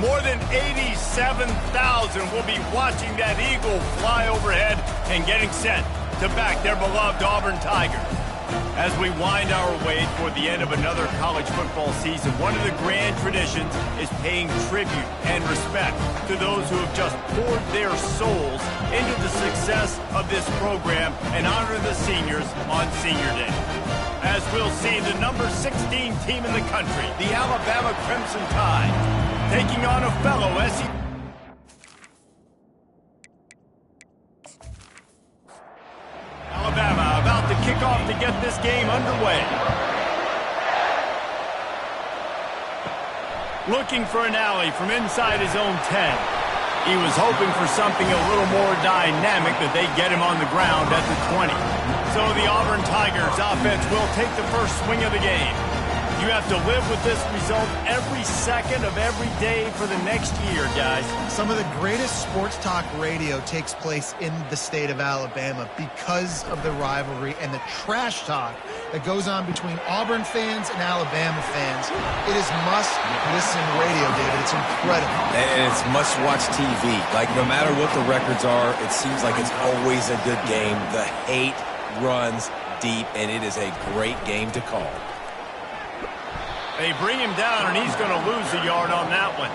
More than 87,000 will be watching that eagle fly overhead and getting set to back their beloved Auburn Tigers. As we wind our way toward the end of another college football season, one of the grand traditions is paying tribute and respect to those who have just poured their souls into the success of this program and honor the seniors on Senior Day. As we'll see the number 16 team in the country, the Alabama Crimson Tide, taking on a fellow SEC. Alabama about to kick off to get this game underway. Looking for an alley from inside his own 10. He was hoping for something a little more dynamic, that they get him on the ground at the 20. So the Auburn Tigers offense will take the first swing of the game. You have to live with this result every second of every day for the next year, guys. Some of the greatest sports talk radio takes place in the state of Alabama because of the rivalry and the trash talk that goes on between Auburn fans and Alabama fans. It is must-listen radio, David. It's incredible. And it's must-watch TV. Like, no matter what the records are, it seems like it's always a good game. The hate runs deep, and it is a great game to call. They bring him down, and he's going to lose a yard on that one.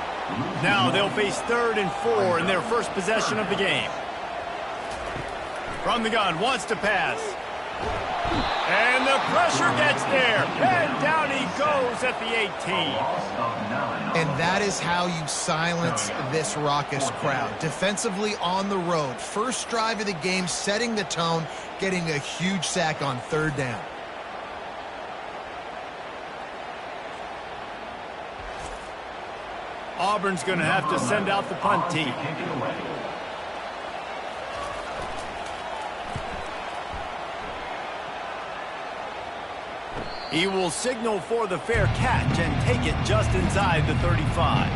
Now they'll face 3rd and 4 in their first possession of the game. From the gun, wants to pass. And the pressure gets there. And down he goes at the 18. And that is how you silence this raucous crowd. Defensively on the road. First drive of the game, setting the tone, getting a huge sack on 3rd down. Auburn's going to have to send out the punt team. He will signal for the fair catch and take it just inside the 35.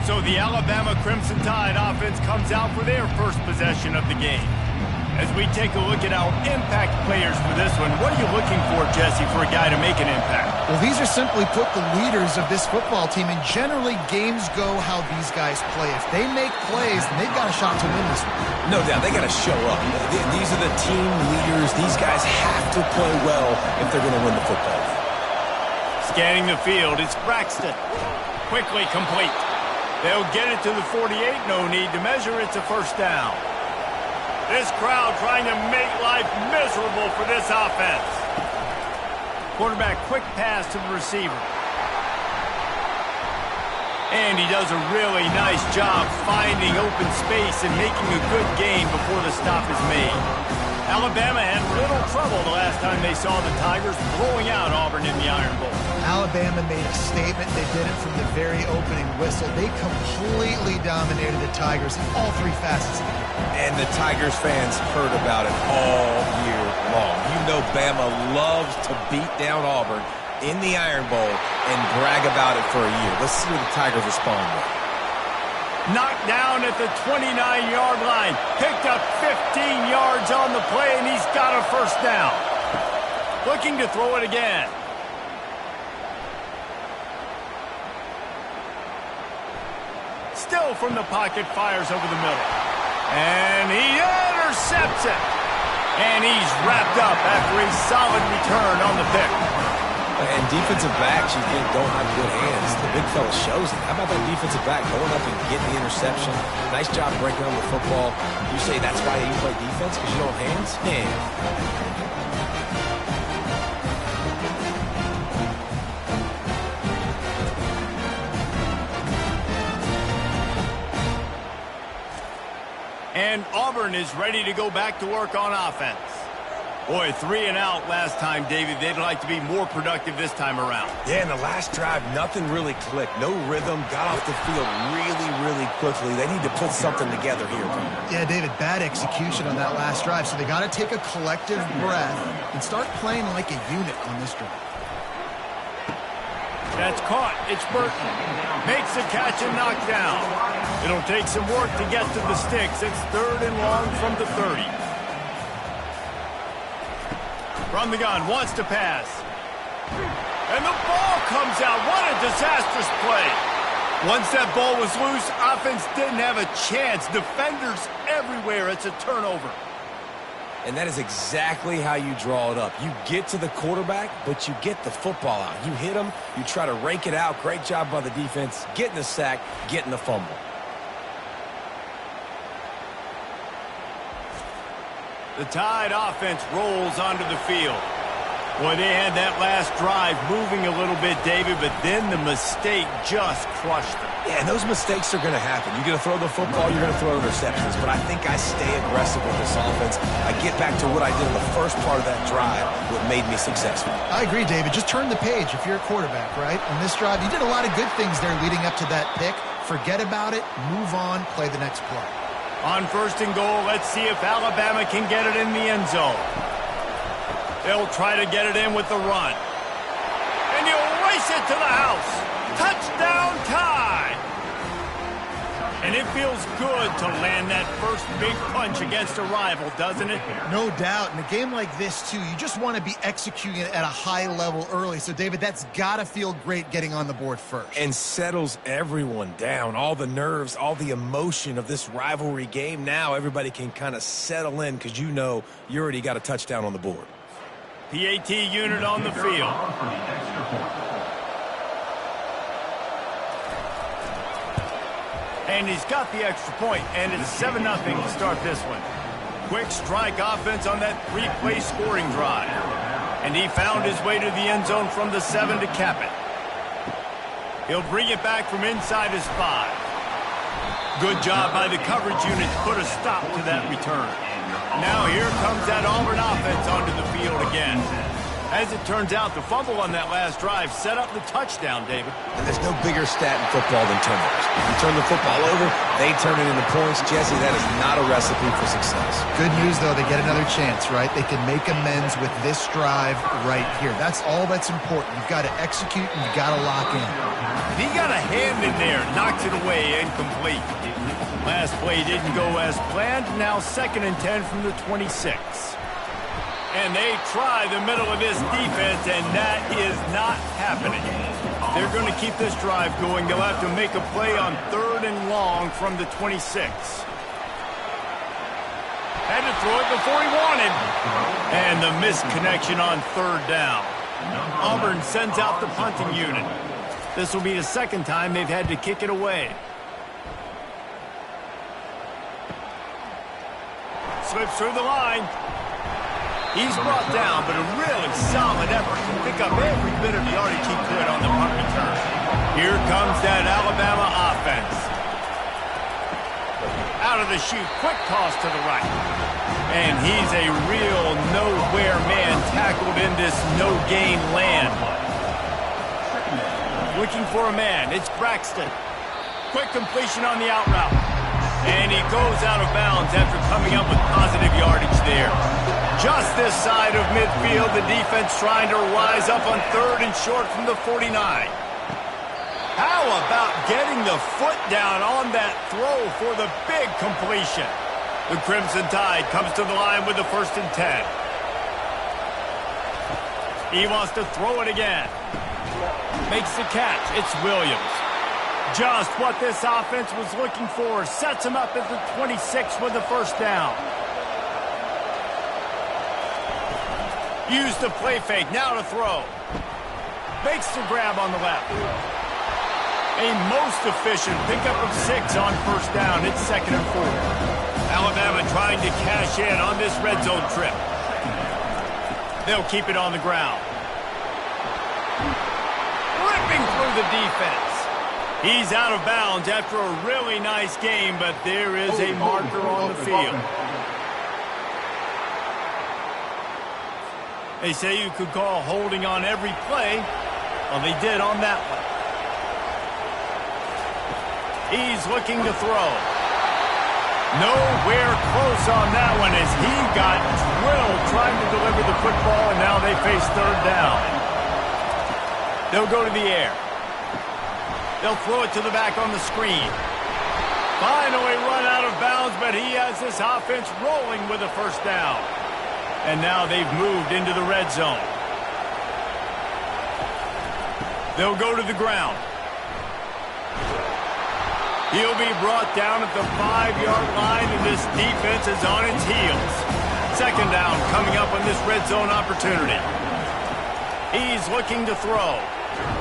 So the Alabama Crimson Tide offense comes out for their first possession of the game. As we take a look at our impact players for this one, what are you looking for, Jesse, for a guy to make an impact? Well, these are simply put the leaders of this football team, and generally games go how these guys play. If they make plays, then they've got a shot to win this one. No doubt, they got to show up. These are the team leaders. These guys have to play well if they're going to win the football game. Scanning the field, it's Braxton. Quickly complete. They'll get it to the 48, no need to measure, it's a first down. This crowd trying to make life miserable for this offense. Quarterback, quick pass to the receiver. And he does a really nice job finding open space and making a good gain before the stop is made. Alabama had little trouble the last time they saw the Tigers blowing out Auburn in the Iron Bowl. Alabama made a statement. They did it from the very opening whistle. They completely dominated the Tigers in all 3 facets of the game. And the Tigers fans heard about it all year long. You know Bama loves to beat down Auburn in the Iron Bowl and brag about it for a year. Let's see what the Tigers respond with. Knocked down at the 29-yard line. Picked up 15 yards on the play, and he's got a first down. Looking to throw it again. Still from the pocket, fires over the middle. And he intercepts it. And he's wrapped up after a solid return on the pick. And defensive backs, you think, don't have good hands. The big fella shows it. How about that defensive back going up and getting the interception? Nice job breaking on the football. You say that's why you play defense, because you don't have hands? Man. And Auburn is ready to go back to work on offense. Boy, 3 and out last time, David. They'd like to be more productive this time around. Yeah, in the last drive, nothing really clicked. No rhythm, got off the field really quickly. They need to put something together here. Yeah, David, bad execution on that last drive. So they got to take a collective breath and start playing like a unit on this drive. That's caught. It's Burton. Makes the catch and knocked down. It'll take some work to get to the sticks. It's 3rd and long from the 30. From the gun, wants to pass. And the ball comes out. What a disastrous play. Once that ball was loose, offense didn't have a chance. Defenders everywhere. It's a turnover. And that is exactly how you draw it up. You get to the quarterback, but you get the football out. You hit him, you try to rake it out. Great job by the defense, getting the sack, getting the fumble. The Tide offense rolls onto the field. Boy, they had that last drive moving a little bit, David, but then the mistake just crushed them. Yeah, and those mistakes are going to happen. You're going to throw the football, you're going to throw interceptions, but I think I stay aggressive with this offense. I get back to what I did in the first part of that drive, what made me successful. I agree, David. Just turn the page if you're a quarterback, right? On this drive, you did a lot of good things there leading up to that pick. Forget about it, move on, play the next play. On 1st and goal, let's see if Alabama can get it in the end zone. They'll try to get it in with the run. And he'll race it to the house. Touchdown Tide! And it feels good to land that first big punch against a rival, doesn't it? No doubt. In a game like this, too, you just want to be executing it at a high level early. So, David, that's got to feel great getting on the board first. And settles everyone down. All the nerves, all the emotion of this rivalry game. Now everybody can kind of settle in because you know you already got a touchdown on the board. PAT unit on the field. And he's got the extra point, and it's 7-0 to start this one. Quick strike offense on that 3-play scoring drive. And he found his way to the end zone from the 7 to cap it. He'll bring it back from inside his 5. Good job by the coverage unit to put a stop to that return. Now here comes that Auburn offense onto the field again. As it turns out, the fumble on that last drive set up the touchdown, David. And there's no bigger stat in football than turnovers. If you turn the football over, they turn it into points. Jesse, that is not a recipe for success. Good news, though, they get another chance, right? They can make amends with this drive right here. That's all that's important. You've got to execute and you've got to lock in. He got a hand in there, knocked it away, incomplete. Last play didn't go as planned. Now 2nd and 10 from the 26. And they try the middle of this defense, and that is not happening. They're going to keep this drive going. They'll have to make a play on 3rd and long from the 26. Had to throw it before he wanted. And the misconnection on 3rd down. Auburn sends out the punting unit. This will be the 2nd time they've had to kick it away. Slips through the line. He's brought down, but a really solid effort to pick up every bit of yardage he could on the punt return. Here comes that Alabama offense. Out of the chute, quick toss to the right. And he's a real nowhere man tackled in this no-gain land. Looking for a man, it's Braxton. Quick completion on the out route. And he goes out of bounds after coming up with positive yardage there. Just this side of midfield, the defense trying to rise up on 3rd and short from the 49. How about getting the foot down on that throw for the big completion? The Crimson Tide comes to the line with the 1st and 10. He wants to throw it again. Makes the catch. It's Williams. Just what this offense was looking for. Sets him up at the 26 with the 1st down. Use the play fake. Now to throw. Makes the grab on the left. A most efficient pickup of 6 on 1st down. It's 2nd and 4. Alabama trying to cash in on this red zone trip. They'll keep it on the ground. Ripping through the defense. He's out of bounds after a really nice game, but there is a marker on the field. They say you could call holding on every play. Well, they did on that one. He's looking to throw. Nowhere close on that one as he got drilled trying to deliver the football, and now they face 3rd down. They'll go to the air. They'll throw it to the back on the screen. Finally run out of bounds, but he has this offense rolling with a 1st down. And now they've moved into the red zone. They'll go to the ground. He'll be brought down at the 5-yard line, and this defense is on its heels. Second down coming up on this red zone opportunity. He's looking to throw.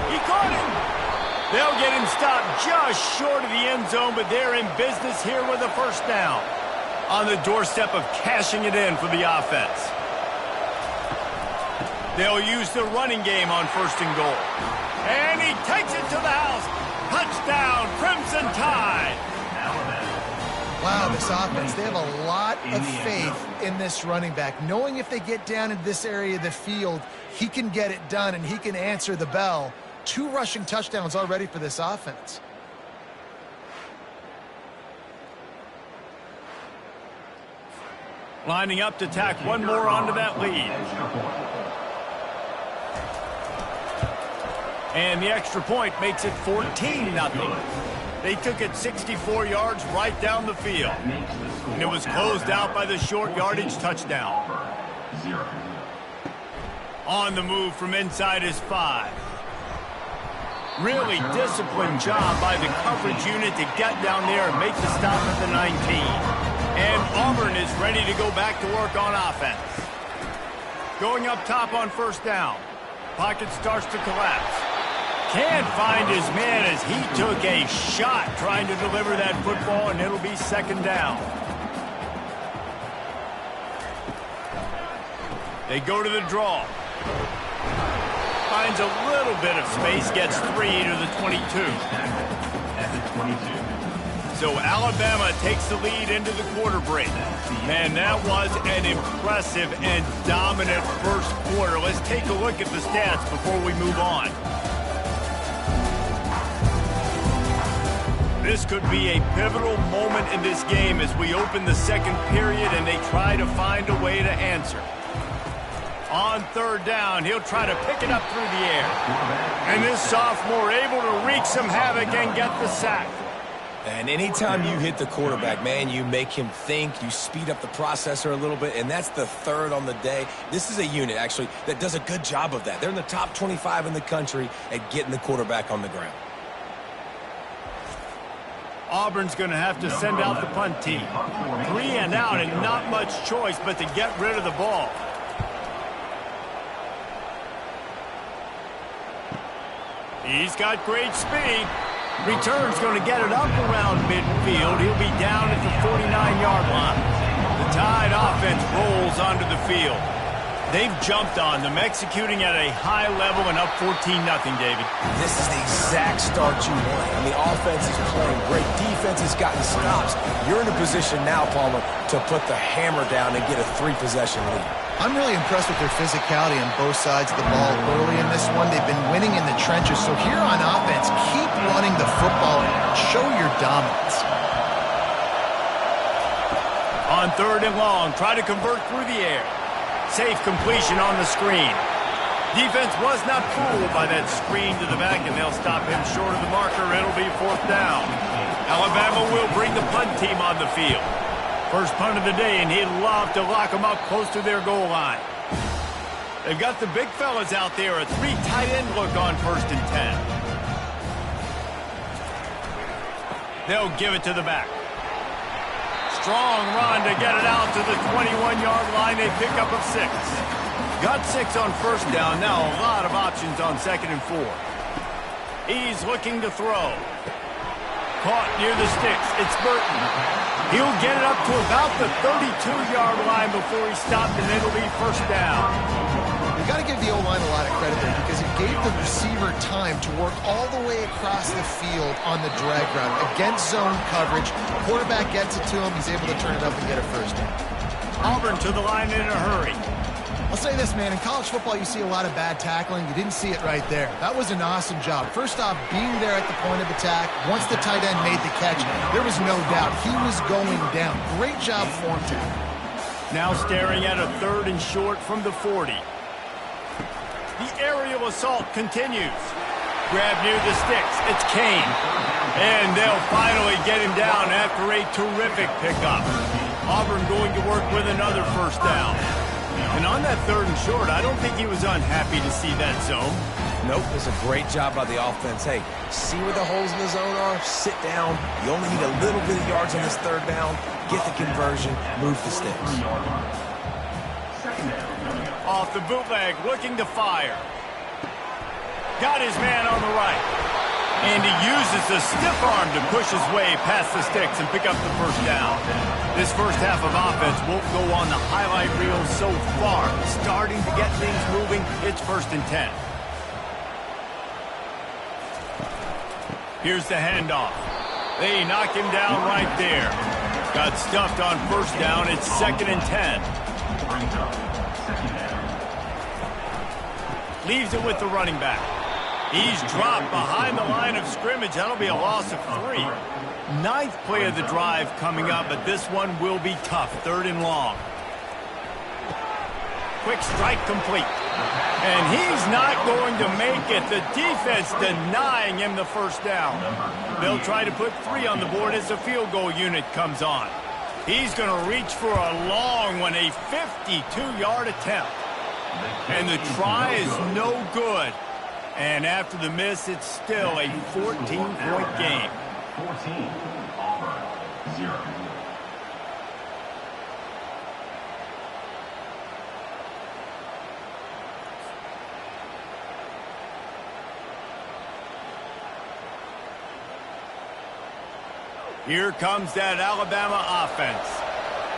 He caught him. They'll get him stopped just short of the end zone, but they're in business here with a first down. On the doorstep of cashing it in for the offense. They'll use the running game on first and goal. And he takes it to the house. Touchdown, Crimson Tide. Wow, this offense, they have a lot of faith in this running back. Knowing if they get down in this area of the field, he can get it done and he can answer the bell. 2 rushing touchdowns already for this offense. Lining up to tack one more onto that lead. And the extra point makes it 14-0. They took it 64 yards right down the field. And it was closed out by the short yardage touchdown. On the move from inside his 5. Really disciplined job by the coverage unit to get down there and make the stop at the 19. And Auburn is ready to go back to work on offense. Going up top on first down. Pocket starts to collapse. Can't find his man as he took a shot trying to deliver that football, and it'll be second down. They go to the draw. Finds a little bit of space, gets 3 to the 22. So Alabama takes the lead into the quarter break. Man, that was an impressive and dominant first quarter. Let's take a look at the stats before we move on. This could be a pivotal moment in this game as we open the second period and they try to find a way to answer. On third down, he'll try to pick it up through the air. And this sophomore able to wreak some havoc and get the sack. And anytime you hit the quarterback, man, you make him think, you speed up the processor a little bit, and that's the third on the day. This is a unit, actually, that does a good job of that. They're in the top 25 in the country at getting the quarterback on the ground. Auburn's going to have to send out the punt team. 3 and out and not much choice but to get rid of the ball. He's got great speed. Return's going to get it up around midfield. He'll be down at the 49-yard line. The Tide offense rolls onto the field. They've jumped on them, executing at a high level and up 14-0, David. This is the exact start you want. And the offense is playing great. Defense has gotten stops. You're in a position now, Palmer, to put the hammer down and get a 3-possession lead. I'm really impressed with their physicality on both sides of the ball early in this one. They've been winning in the trenches. So here on offense, keep running the football and show your dominance. On third and long, try to convert through the air. Safe completion on the screen. Defense was not fooled by that screen to the back, and they'll stop him short of the marker. It'll be fourth down. Alabama will bring the punt team on the field. First punt of the day, and he'd love to lock them up close to their goal line. They've got the big fellas out there, a 3 tight end look on first and 10. They'll give it to the back. Strong run to get it out to the 21-yard line. They pick up of 6. Got 6 on first down. Now a lot of options on second and 4. He's looking to throw. Caught near the sticks. It's Burton. He'll get it up to about the 32-yard line before he stopped, and it'll be first down. You've got to give the O-line a lot of credit there because it gave the receiver time to work all the way across the field on the drag route. Against zone coverage, quarterback gets it to him. He's able to turn it up and get a first down. Auburn to the line in a hurry. I'll say this, man. In college football, you see a lot of bad tackling. You didn't see it right there. That was an awesome job. First off, being there at the point of attack. Once the tight end made the catch, there was no doubt he was going down. Great job form tackle. Now staring at a third and short from the 40. The aerial assault continues. Grab near the sticks. It's Kane. And they'll finally get him down after a terrific pickup. Auburn going to work with another first down. And on that third and short, I don't think he was unhappy to see that zone. Nope, it's a great job by the offense. Hey, see where the holes in the zone are? Sit down. You only need a little bit of yards on this third down. Get the conversion. Move the sticks. Off the bootleg, looking to fire. Got his man on the right. And he uses the stiff arm to push his way past the sticks and pick up the first down. This first half of offense won't go on the highlight reel so far. Starting to get things moving. It's 1st and 10. Here's the handoff. They knock him down right there. Got stuffed on first down. It's 2nd and 10. Leaves it with the running back. He's dropped behind the line of scrimmage. That'll be a loss of 3. 9th play of the drive coming up, but this one will be tough. 3rd and long. Quick strike complete. And he's not going to make it. The defense denying him the first down. They'll try to put 3 on the board as the field goal unit comes on. He's going to reach for a long one, a 52-yard attempt. And the try is no good. And after the miss, it's still a 14-point game. 14, Auburn, 0. Here comes that Alabama offense.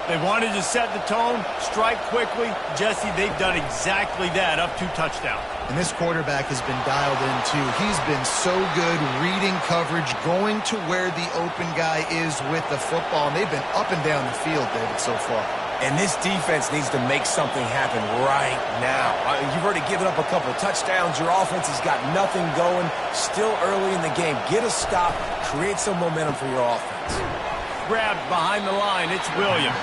They wanted to set the tone, strike quickly. Jesse, they've done exactly that, up 2 touchdowns. And this quarterback has been dialed in, too. He's been so good reading coverage, going to where the open guy is with the football. And they've been up and down the field, David, so far. And this defense needs to make something happen right now. You've already given up a couple touchdowns. Your offense has got nothing going. Still early in the game. Get a stop. Create some momentum for your offense. Grabbed behind the line. It's Williams.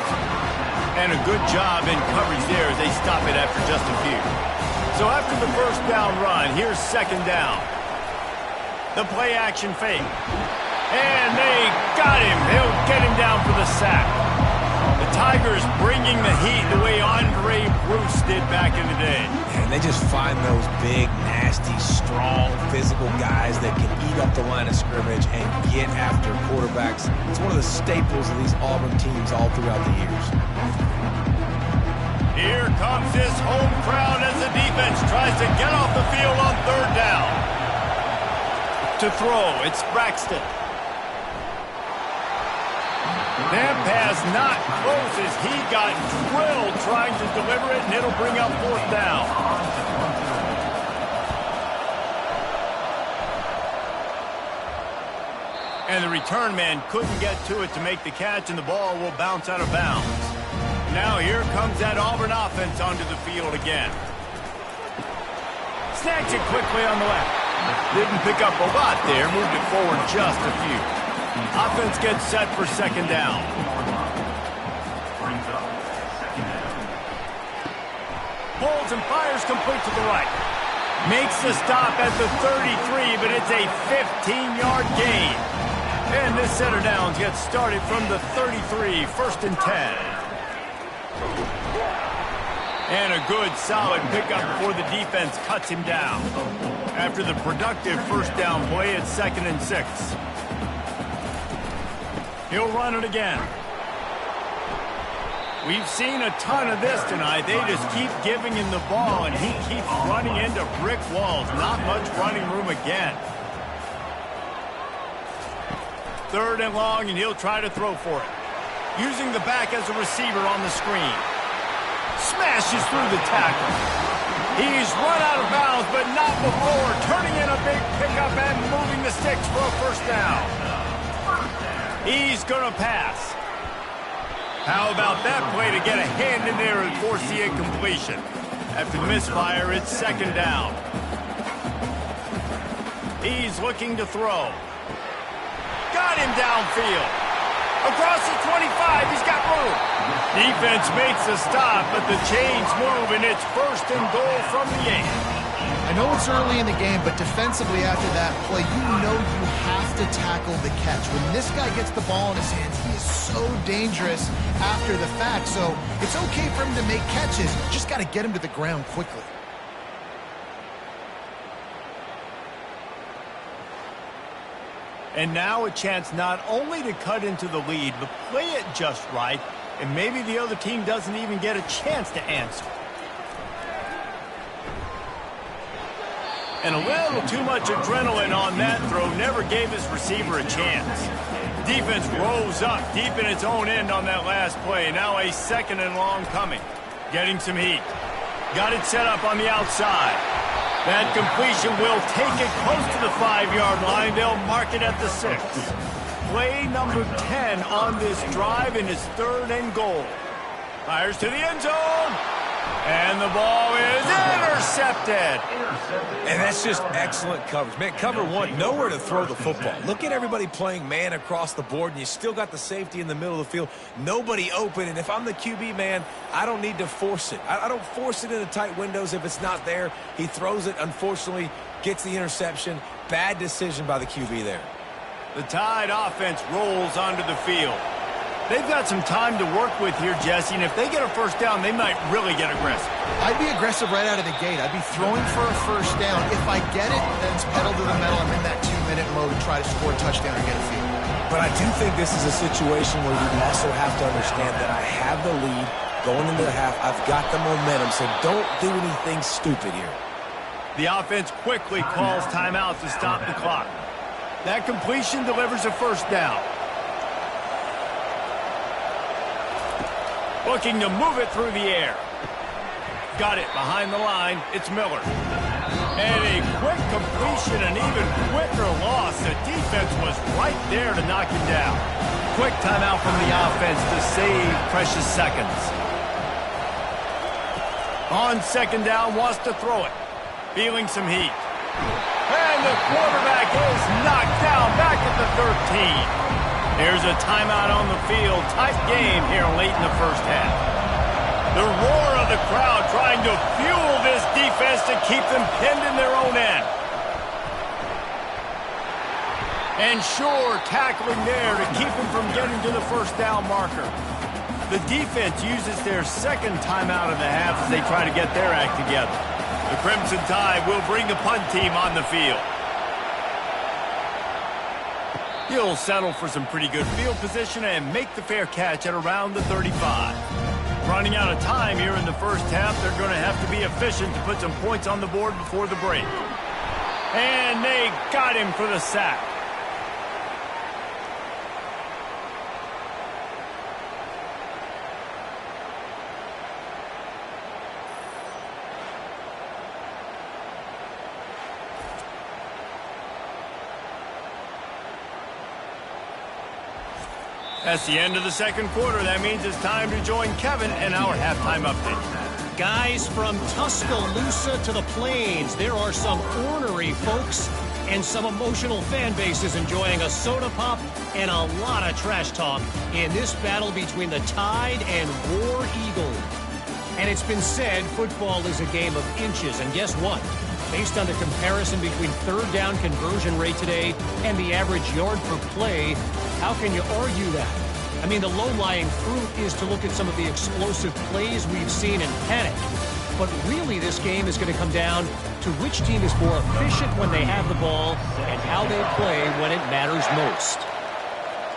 And a good job in coverage there as they stop it after just a few. So after the first down run, here's 2nd down. The play action fake. And they got him. They'll get him down for the sack. The Tigers bringing the heat the way Andre Bruce did back in the day. And they just find those big, nasty, strong, physical guys that can eat up the line of scrimmage and get after quarterbacks. It's one of the staples of these Auburn teams all throughout the years. Here comes this home crowd as the defense tries to get off the field on 3rd down. To throw, it's Braxton. That pass not close as he got drilled trying to deliver it, and it'll bring up 4th down. And the return man couldn't get to it to make the catch, and the ball will bounce out of bounds. Now here comes that Auburn offense onto the field again. Snatch it quickly on the left. Didn't pick up a lot there, moved it forward just a few. Offense gets set for 2nd down. Pulls and fires complete to the right. Makes the stop at the 33, but it's a 15-yard gain. And this center downs gets started from the 33, 1st and 10. And a good, solid pickup before the defense cuts him down. After the productive first down play, it's 2nd and 6. He'll run it again. We've seen a ton of this tonight. They just keep giving him the ball, and he keeps running into brick walls. Not much running room again. 3rd and long, and he'll try to throw for it. Using the back as a receiver on the screen. Smashes through the tackle. He's run out of bounds, but not before. Turning in a big pickup and moving the sticks for a first down. He's going to pass. How about that play to get a hand in there and force the incompletion? After the misfire, it's 2nd down. He's looking to throw. Got him downfield. Across the 25, he's got room. Defense makes a stop, but the chains move, and it's 1st and goal from the 8. I know it's early in the game, but defensively after that play, you know you have to tackle the catch. When this guy gets the ball in his hands, he is so dangerous after the fact. So it's okay for him to make catches. You just got to get him to the ground quickly. And now a chance not only to cut into the lead, but play it just right, and maybe the other team doesn't even get a chance to answer. And a little too much adrenaline on that throw never gave his receiver a chance. Defense rose up deep in its own end on that last play. Now a 2nd and long coming. Getting some heat. Got it set up on the outside. That completion will take it close to the 5-yard line. They'll mark it at the 6. Play number 10 on this drive in his 3rd and goal. Fires to the end zone. And the ball is intercepted. And that's just excellent coverage. Man, cover one, nowhere to throw the football. Look at everybody playing man across the board, and you still got the safety in the middle of the field. Nobody open, and if I'm the QB, man, I don't need to force it. I don't force it into tight windows if it's not there. He throws it, unfortunately, gets the interception. Bad decision by the QB there. The Tide offense rolls onto the field. They've got some time to work with here, Jesse, and if they get a first down, they might really get aggressive. I'd be aggressive right out of the gate. I'd be throwing for a first down. If I get it, then it's pedal to the metal. I'm in that 2-minute mode and try to score a touchdown or get a field. But I do think this is a situation where you also have to understand that I have the lead going into the half. I've got the momentum, so don't do anything stupid here. The offense quickly calls timeout to stop the clock. That completion delivers a first down. Looking to move it through the air. Got it behind the line. It's Miller. And a quick completion, an even quicker loss. The defense was right there to knock him down. Quick timeout from the offense to save precious seconds. On 2nd down, wants to throw it. Feeling some heat. And the quarterback is knocked down back at the 13. There's a timeout on the field. Tight game here late in the first half. The roar of the crowd trying to fuel this defense to keep them pinned in their own end. And sure, tackling there to keep them from getting to the first down marker. The defense uses their 2nd timeout of the half as they try to get their act together. The Crimson Tide will bring the punt team on the field. He'll settle for some pretty good field position and make the fair catch at around the 35. Running out of time here in the first half, they're going to have to be efficient to put some points on the board before the break. And they got him for the sack. That's the end of the 2nd quarter. That means it's time to join Kevin in our halftime update. Guys, from Tuscaloosa to the Plains, there are some ornery folks and some emotional fan bases enjoying a soda pop and a lot of trash talk in this battle between the Tide and War Eagle. And it's been said football is a game of inches, and guess what? Based on the comparison between 3rd down conversion rate today and the average yard per play, how can you argue that? I mean, the low-lying fruit is to look at some of the explosive plays we've seen and panic. But really, this game is going to come down to which team is more efficient when they have the ball and how they play when it matters most.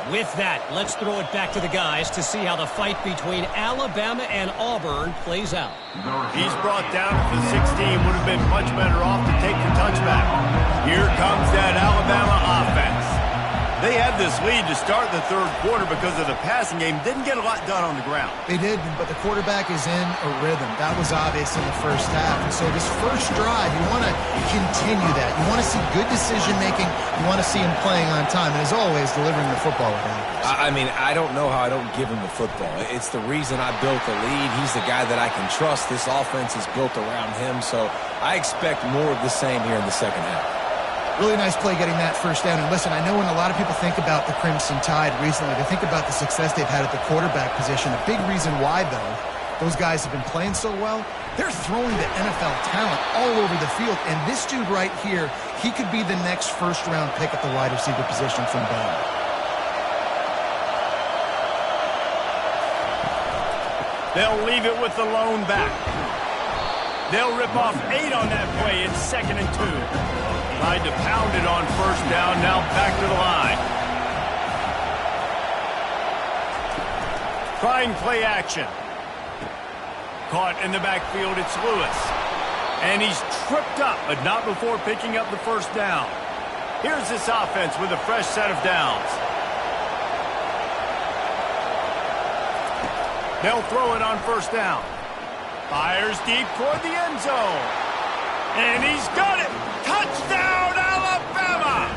With that, let's throw it back to the guys to see how the fight between Alabama and Auburn plays out. He's brought down at the 16. Would have been much better off to take the touchback. Here comes that Alabama offense. They had this lead to start the 3rd quarter because of the passing game. Didn't get a lot done on the ground. They did, but the quarterback is in a rhythm. That was obvious in the first half. And so this first drive, you want to continue that. You want to see good decision-making. You want to see him playing on time. And as always, delivering the football with accuracy. I mean, I don't know how I don't give him the football. It's the reason I built the lead. He's the guy that I can trust. This offense is built around him. So I expect more of the same here in the second half. Really nice play getting that first down. And listen, I know when a lot of people think about the Crimson Tide recently, they think about the success they've had at the quarterback position. A big reason why, though, those guys have been playing so well, they're throwing the NFL talent all over the field. And this dude right here, he could be the next first-round pick at the wide receiver position from Bama. They'll leave it with the lone back. They'll rip off 8 on that play. It's 2nd and 2. Tried to pound it on first down, now back to the line. Trying play action. Caught in the backfield, it's Lewis. And he's tripped up, but not before picking up the first down. Here's this offense with a fresh set of downs. They'll throw it on first down. Fires deep toward the end zone. And he's got it. Touchdown, Alabama!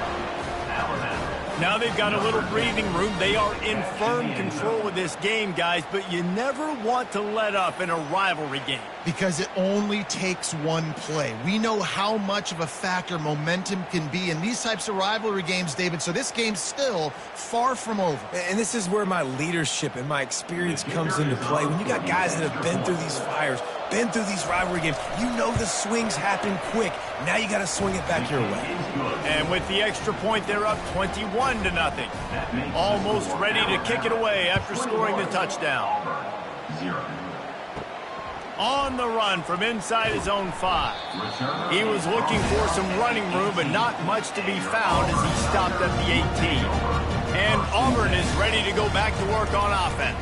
Now they've got a little breathing room. They are in firm control of this game, guys, but you never want to let up in a rivalry game. Because it only takes one play. We know how much of a factor momentum can be in these types of rivalry games, David, so this game's still far from over. And this is where my leadership and my experience comes into play. When you got guys that have been through these fires, been through these rivalry games, you know the swings happen quick. Now you got to swing it back your way. And with the extra point, they're up 21-0. Almost ready to kick it away after scoring the touchdown. On the run from inside his own 5. He was looking for some running room, but not much to be found as he stopped at the 18. And Auburn is ready to go back to work on offense.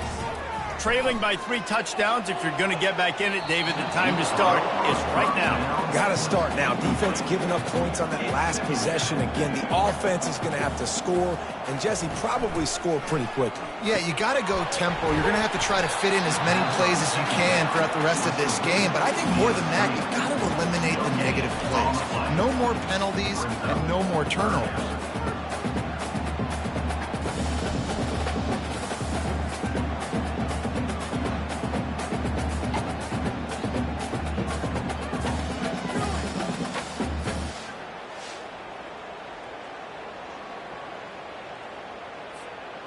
Trailing by 3 touchdowns. If you're going to get back in it, David, the time to start is right now. Got to start now. Defense giving up points on that last possession. Again, the offense is going to have to score, and Jesse probably score pretty quickly. Yeah, you got to go tempo. You're going to have to try to fit in as many plays as you can throughout the rest of this game. But I think more than that, you've got to eliminate the negative plays. No more penalties and no more turnovers.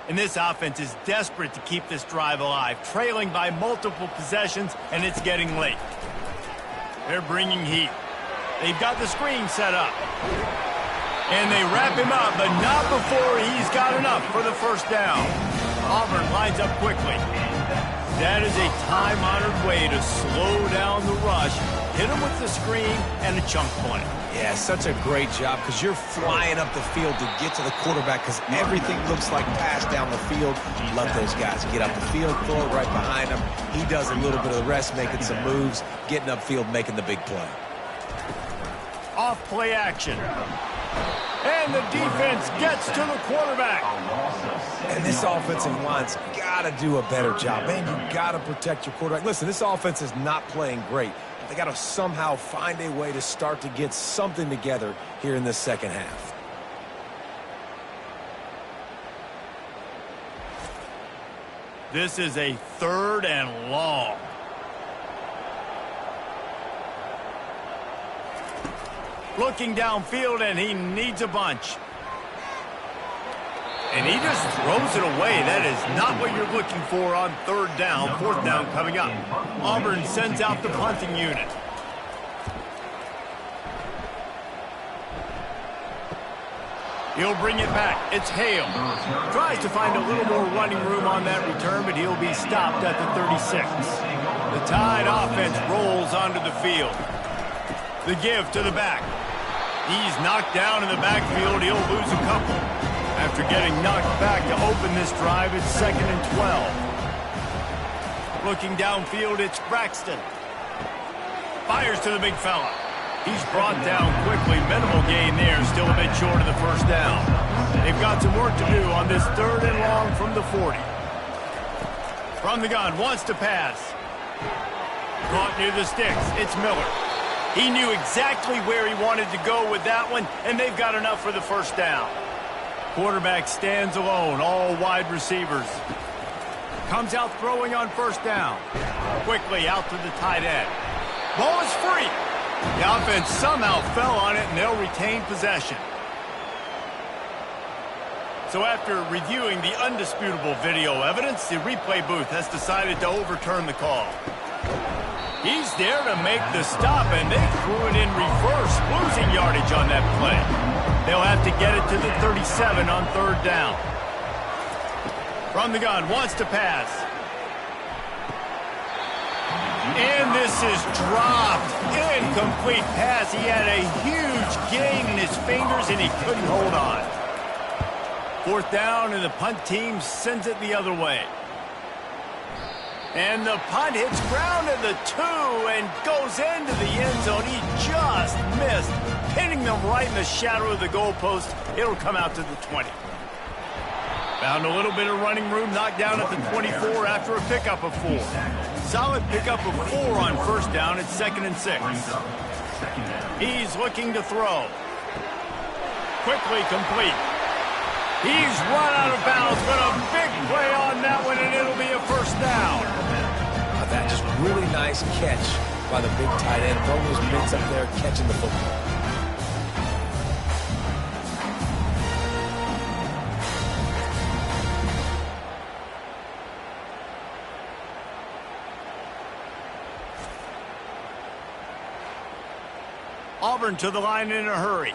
And this offense is desperate to keep this drive alive, trailing by multiple possessions, and it's getting late. They're bringing heat. They've got the screen set up. And they wrap him up, but not before he's got enough for the first down. Auburn lines up quickly. That is a time-honored way to slow down the rush, hit him with the screen, and a chunk play. Yeah, such a great job because you're flying up the field to get to the quarterback because everything looks like pass down the field. Let those guys get up the field, throw it right behind him. He does a little bit of the rest, making some moves, getting upfield, making the big play. Off play action. And the defense gets to the quarterback. And this offensive line's got to do a better job. Man, you got to protect your quarterback. Listen, this offense is not playing great. They got to somehow find a way to start to get something together here in the second half. This is a 3rd and long. Looking downfield, and he needs a bunch. And he just throws it away. That is not what you're looking for on 3rd down. 4th down coming up. Auburn sends out the punting unit. He'll bring it back. It's Hale. Tries to find a little more running room on that return, but he'll be stopped at the 36. The Tide offense rolls onto the field. The give to the back. He's knocked down in the backfield. He'll lose a couple. After getting knocked back to open this drive, it's 2nd and 12. Looking downfield, it's Braxton. Fires to the big fella. He's brought down quickly. Minimal gain there, still a bit short of the first down. They've got some work to do on this 3rd and long from the 40. From the gun, wants to pass. Caught near the sticks, it's Miller. He knew exactly where he wanted to go with that one, and they've got enough for the first down. Quarterback stands alone, all wide receivers. Comes out throwing on first down. Quickly out to the tight end. Ball is free. The offense somehow fell on it, and they'll retain possession. So after reviewing the undisputable video evidence, the replay booth has decided to overturn the call. He's there to make the stop, and they threw it in reverse, losing yardage on that play. They'll have to get it to the 37 on 3rd down. From the gun, wants to pass. And this is dropped. Incomplete pass. He had a huge gain in his fingers, and he couldn't hold on. 4th down, and the punt team sends it the other way. And the punt hits ground at the 2 and goes into the end zone. He just missed, pinning them right in the shadow of the goalpost. It'll come out to the 20. Found a little bit of running room, knocked down at the 24 after a pickup of 4. Solid pickup of 4 on 1st down. It's 2nd and 6. He's looking to throw. Quickly complete. He's run out of bounds, but a big play on that one, and it'll be a 1st down. That just really nice catch by the big tight end. Throwing those mitts up there, catching the football. Auburn to the line in a hurry.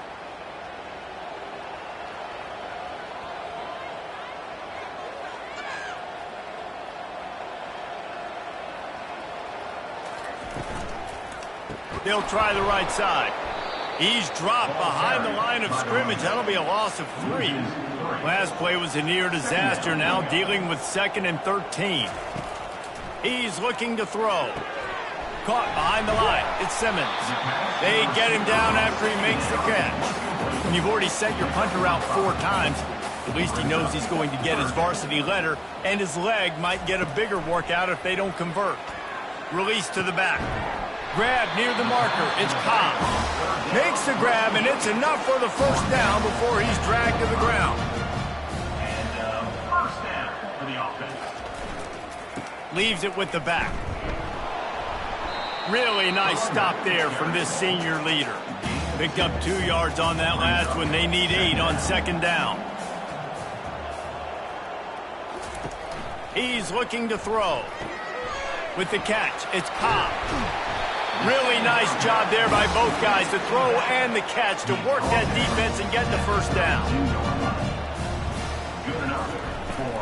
They'll try the right side. He's dropped behind the line of scrimmage. That'll be a loss of 3. Last play was a near disaster. Now dealing with 2nd and 13. He's looking to throw. Caught behind the line. It's Simmons. They get him down after he makes the catch. When you've already sent your punter out 4 times, at least he knows he's going to get his varsity letter, and his leg might get a bigger workout if they don't convert. Release to the back. Grab near the marker. It's Cobb. Makes the grab, and it's enough for the 1st down before he's dragged to the ground. And 1st down for the offense. Leaves it with the back. Really nice stop there from this senior leader. Picked up 2 yards on that last one. They need 8 on 2nd down. He's looking to throw. With the catch, it's Cobb. Really nice job there by both guys, the throw and the catch, to work that defense and get the 1st down. Good enough for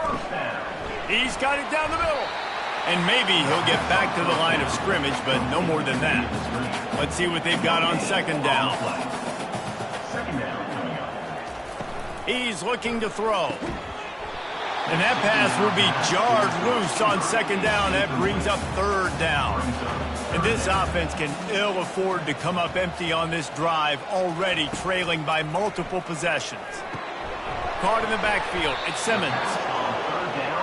1st down. He's got it down the middle. And maybe he'll get back to the line of scrimmage, but no more than that. Let's see what they've got on 2nd down. 2nd down coming up. He's looking to throw. And that pass will be jarred loose on 2nd down. That brings up 3rd down. And this offense can ill afford to come up empty on this drive, already trailing by multiple possessions. Caught in the backfield. It's Simmons.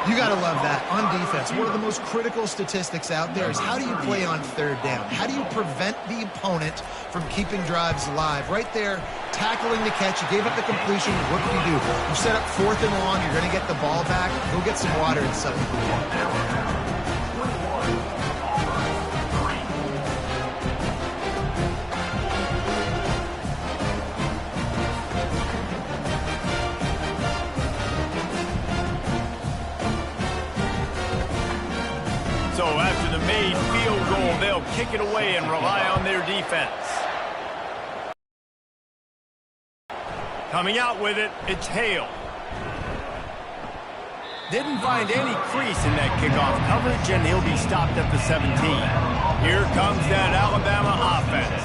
You got to love that. On defense, one of the most critical statistics out there is how do you play on 3rd down? How do you prevent the opponent from keeping drives alive? Right there, tackling the catch. You gave up the completion. What do? You set up 4th and long. You're going to get the ball back. Go get some water and something. So after the made field goal, they'll kick it away and rely on their defense. Coming out with it, it's Hale. Didn't find any crease in that kickoff coverage, and he'll be stopped at the 17. Here comes that Alabama offense.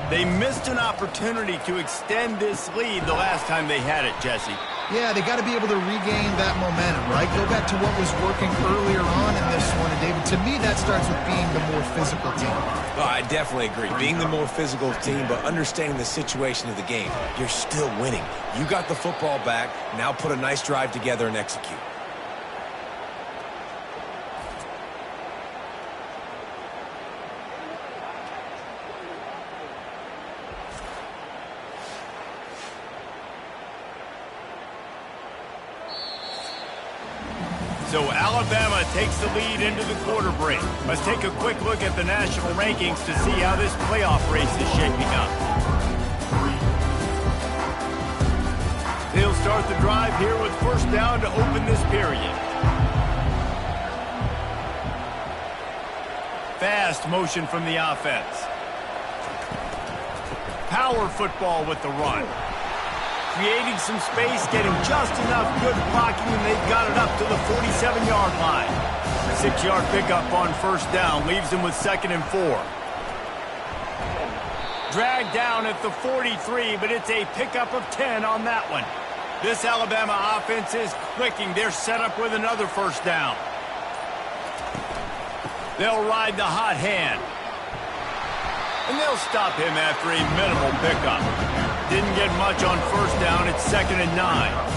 They missed an opportunity to extend this lead the last time they had it, Jesse. Yeah, they got to be able to regain that momentum, right? Go back to what was working earlier on in this one. And, David, to me, that starts with being the more physical team. Oh, I definitely agree. Being the more physical team, but understanding the situation of the game. You're still winning. You got the football back. Now put a nice drive together and execute. So Alabama takes the lead into the quarter break. Let's take a quick look at the national rankings to see how this playoff race is shaping up. They'll start the drive here with 1st down to open this period. Fast motion from the offense. Power football with the run. Creating some space, getting just enough good blocking, and they've got it up to the 47-yard line. 6-yard pickup on first down. Leaves him with 2nd and 4. Dragged down at the 43, but it's a pickup of 10 on that one. This Alabama offense is clicking. They're set up with another first down. They'll ride the hot hand. And they'll stop him after a minimal pickup. Didn't get much on first down. It's 2nd and 9.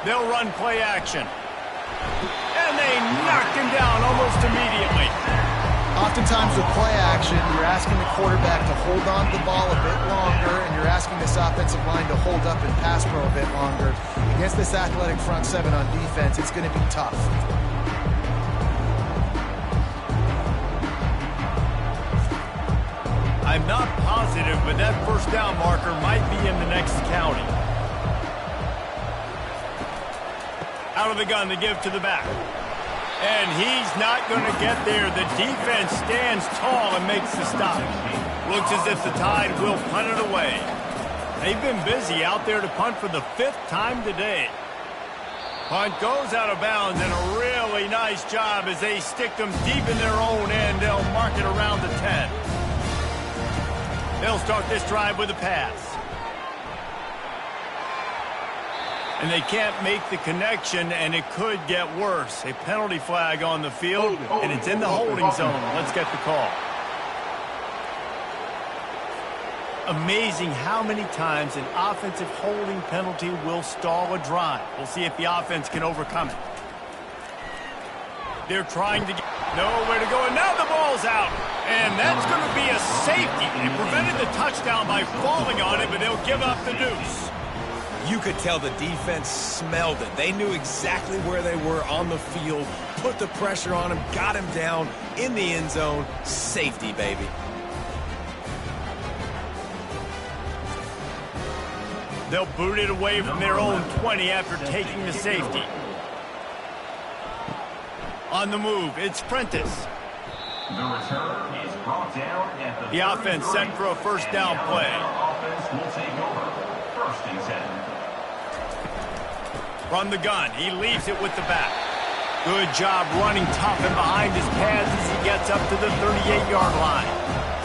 They'll run play action. And they knocked him down almost immediately. Oftentimes with play action, you're asking the quarterback to hold on to the ball a bit longer, and you're asking this offensive line to hold up and pass pro a bit longer. Against this athletic front seven on defense, it's going to be tough. I'm not positive, but that first down marker might be in the next county. Out of the gun to give to the back. And he's not going to get there. The defense stands tall and makes the stop. Looks as if the Tide will punt it away. They've been busy out there to punt for the 5th time today. Punt goes out of bounds, and a really nice job as they stick them deep in their own end. They'll mark it around the 10. They'll start this drive with a pass. And they can't make the connection, and it could get worse. A penalty flag on the field, and it's in the holding zone. Let's get the call. Amazing how many times an offensive holding penalty will stall a drive. We'll see if the offense can overcome it. They're trying to get nowhere to go, and now the ball's out. And that's going to be a safety. They prevented the touchdown by falling on it, but they'll give up the deuce. You could tell the defense smelled it. They knew exactly where they were on the field, put the pressure on him, got him down in the end zone. Safety, baby. They'll boot it away from their own 20 after taking the safety. On the move, it's Prentice. The return is brought down at the offense set for a first down play. Offense will take over. 1st and 10. From the gun, he leaves it with the back. Good job running tough and behind his pads as he gets up to the 38-yard line.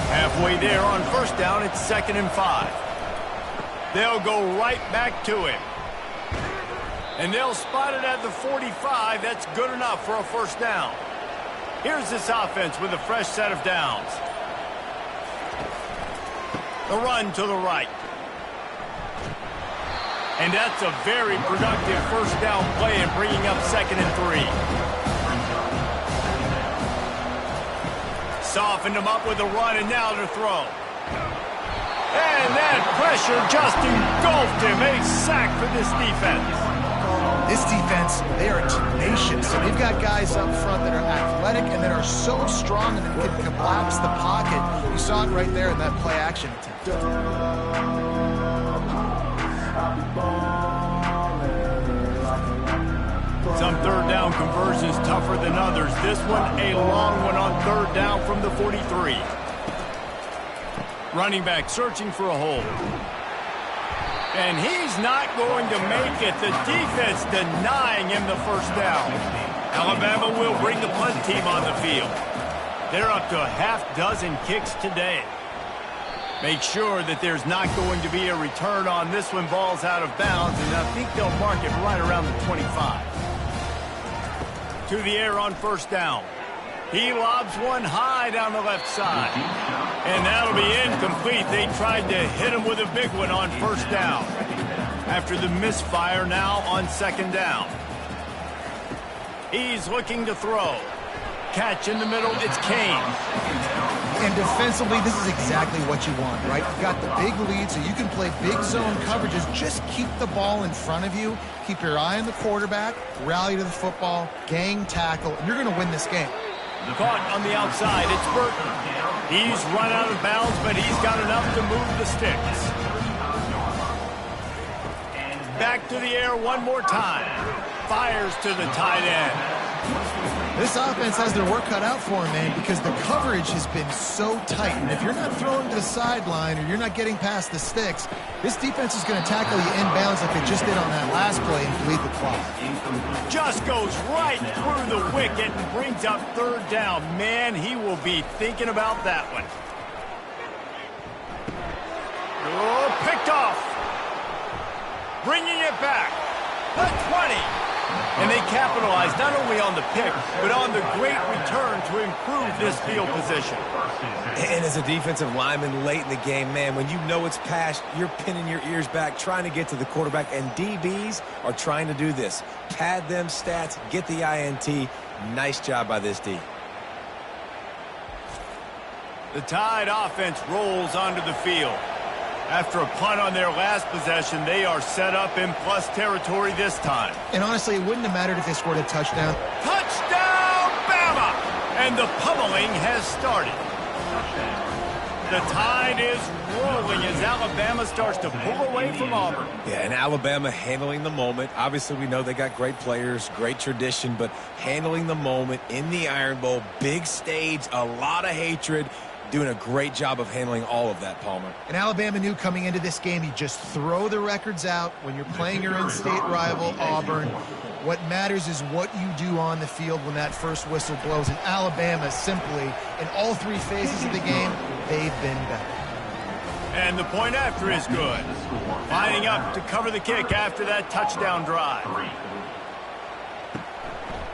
Halfway there on first down, it's 2nd and 5. They'll go right back to him. And they'll spot it at the 45. That's good enough for a first down. Here's this offense with a fresh set of downs. The run to the right. And that's a very productive first down play and bringing up 2nd and 3. Softened him up with a run, and now to throw. And that pressure just engulfed him. A sack for this defense. This defense, they are tenacious. So they've got guys up front that are athletic and that are so strong and that can collapse the pocket. You saw it right there in that play action attempt. Some third down conversions tougher than others. This one, a long one on third down from the 43. Running back searching for a hole. And he's not going to make it. The defense denying him the first down. Alabama will bring the punt team on the field. They're up to a half-dozen kicks today. Make sure that there's not going to be a return on this one. Ball's out of bounds, and I think they'll mark it right around the 25. To the air on first down. He lobs one high down the left side. And that'll be incomplete. They tried to hit him with a big one on first down. After the misfire now on 2nd down. He's looking to throw. Catch in the middle, it's Kane. And defensively, this is exactly what you want, right? You've got the big lead, so you can play big zone coverages. Just keep the ball in front of you. Keep your eye on the quarterback. Rally to the football. Gang tackle. And you're going to win this game. Caught on the outside, it's Burton. He's run out of bounds, but he's got enough to move the sticks. Back to the air one more time. Fires to the tight end. This offense has their work cut out for them, man, because the coverage has been so tight. And if you're not throwing to the sideline or you're not getting past the sticks, this defense is going to tackle you inbounds like they just did on that last play and bleed the clock. Just goes right through the wicket and brings up third down. Man, he will be thinking about that one. Oh, picked off. Bringing it back. The 20. And they capitalize not only on the pick, but on the great return to improve this field position. And as a defensive lineman late in the game, man, when you know it's passed, you're pinning your ears back, trying to get to the quarterback, and DBs are trying to do this. Pad them stats, get the INT. Nice job by this D. The Tide offense rolls onto the field. After a punt on their last possession, they are set up in plus territory this time. And honestly, it wouldn't have mattered if they scored a touchdown. Touchdown, Bama! And the pummeling has started. The Tide is rolling as Alabama starts to pull away from Auburn. Yeah, and Alabama handling the moment. Obviously, we know they got great players, great tradition, but handling the moment in the Iron Bowl, big stage, a lot of hatred. Doing a great job of handling all of that, Palmer. And Alabama knew coming into this game, you just throw the records out when you're playing your in-state rival, Auburn. What matters is what you do on the field when that first whistle blows. And Alabama simply, in all three phases of the game, they've been better. And the point after is good. Lining up to cover the kick after that touchdown drive.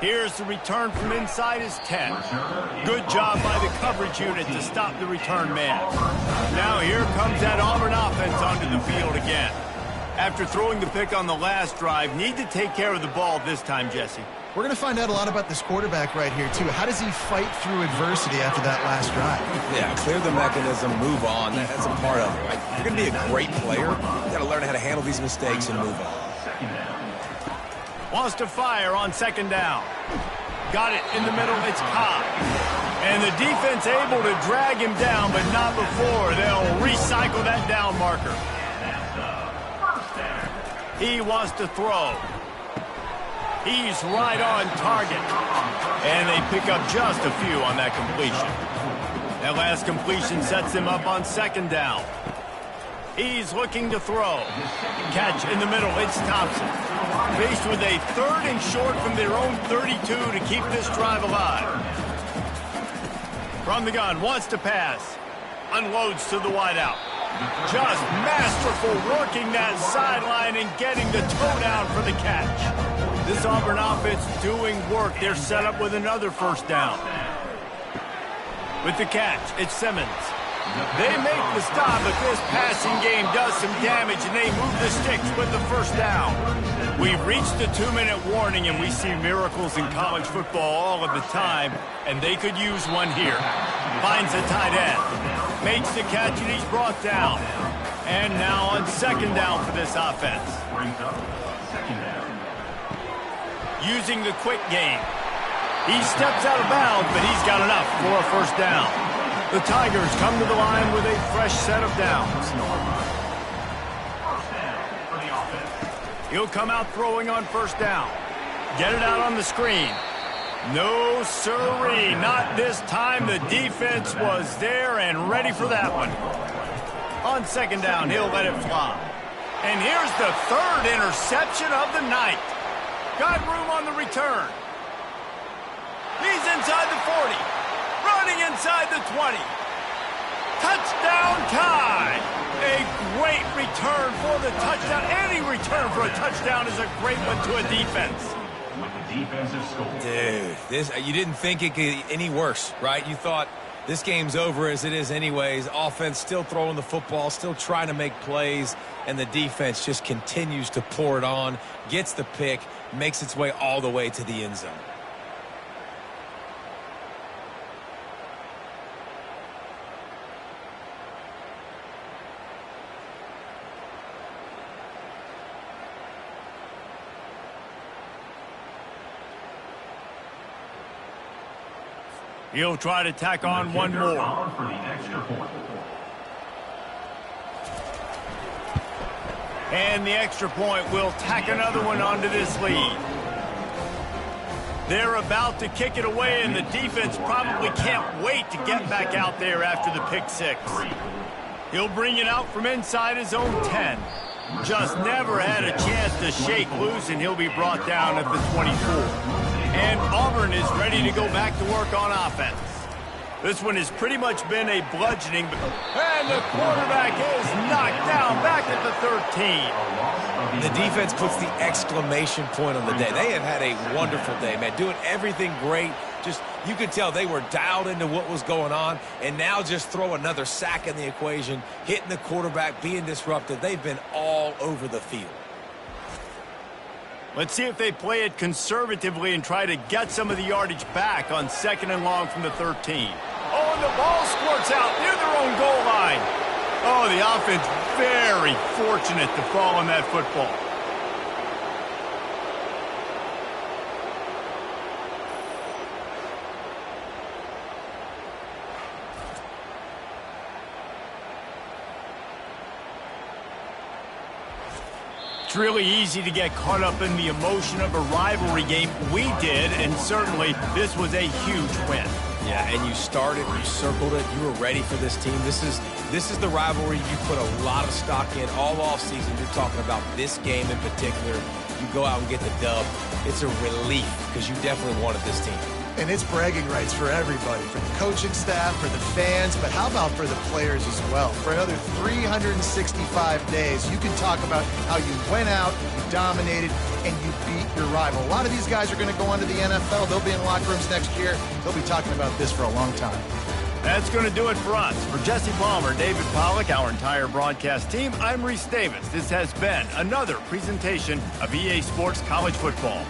Here's the return from inside his 10. Good job by the coverage unit to stop the return man. Now here comes that Auburn offense onto the field again. After throwing the pick on the last drive, need to take care of the ball this time, Jesse. We're going to find out a lot about this quarterback right here, too. How does he fight through adversity after that last drive? Yeah, clear the mechanism, move on. That's a part of it, right? If you're going to be a great player, you got to learn how to handle these mistakes and move on. Wants to fire on second down. Got it in the middle. It's Cobb. And the defense able to drag him down, but not before. They'll recycle that down marker. He wants to throw. He's right on target. And they pick up just a few on that completion. That last completion sets him up on second down. He's looking to throw. Catch in the middle. It's Thompson. Faced with a third and short from their own 32 to keep this drive alive. From the gun, wants to pass. Unloads to the wideout. Just masterful working that sideline and getting the toe down for the catch. This Auburn offense doing work. They're set up with another first down. With the catch, it's Simmons. They make the stop, but this passing game does some damage, and they move the sticks with the first down. We've reached the 2-minute warning, and we see miracles in college football all of the time, and they could use one here. Finds the tight end. Makes the catch, and he's brought down. And now on second down for this offense. Using the quick game. He steps out of bounds, but he's got enough for a first down. The Tigers come to the line with a fresh set of downs. He'll come out throwing on first down. Get it out on the screen. No sirree, not this time. The defense was there and ready for that one. On second down, he'll let it fly. And here's the third interception of the night. Got room on the return. He's inside the 40. Running inside the 20. Touchdown Tide. A great return for the touchdown. Any return for a touchdown is a great one to a defense. Dude, you didn't think it could get any worse, right? You thought this game's over as it is anyways. Offense still throwing the football, still trying to make plays, and the defense just continues to pour it on, gets the pick, makes its way all the way to the end zone. He'll try to tack on one more. And the extra point will tack another one onto this lead. They're about to kick it away, and the defense probably can't wait to get back out there after the pick six. He'll bring it out from inside his own 10. Just never had a chance to shake loose, and he'll be brought down at the 24. And Auburn is ready to go back to work on offense. This one has pretty much been a bludgeoning. And the quarterback is knocked down back at the 13. The defense puts the exclamation point on the day. They have had a wonderful day, man. Doing everything great. Just, you could tell they were dialed into what was going on. And now just throw another sack in the equation, hitting the quarterback, being disruptive. They've been all over the field. Let's see if they play it conservatively and try to get some of the yardage back on 2nd and long from the 13. Oh, and the ball squirts out near their own goal line. Oh, the offense very fortunate to fall on that football. It's really easy to get caught up in the emotion of a rivalry game. We did, and certainly this was a huge win. Yeah, and you started, you circled it, you were ready for this team. This is the rivalry you put a lot of stock in all offseason. You're talking about this game in particular. You go out and get the dub. It's a relief because you definitely wanted this team. And it's bragging rights for everybody, for the coaching staff, for the fans, but how about for the players as well? For another 365 days, you can talk about how you went out, you dominated, and you beat your rival. A lot of these guys are going to go on to the NFL. They'll be in locker rooms next year. They'll be talking about this for a long time. That's going to do it for us. For Jesse Palmer, David Pollack, our entire broadcast team, I'm Reese Davis. This has been another presentation of EA Sports College Football.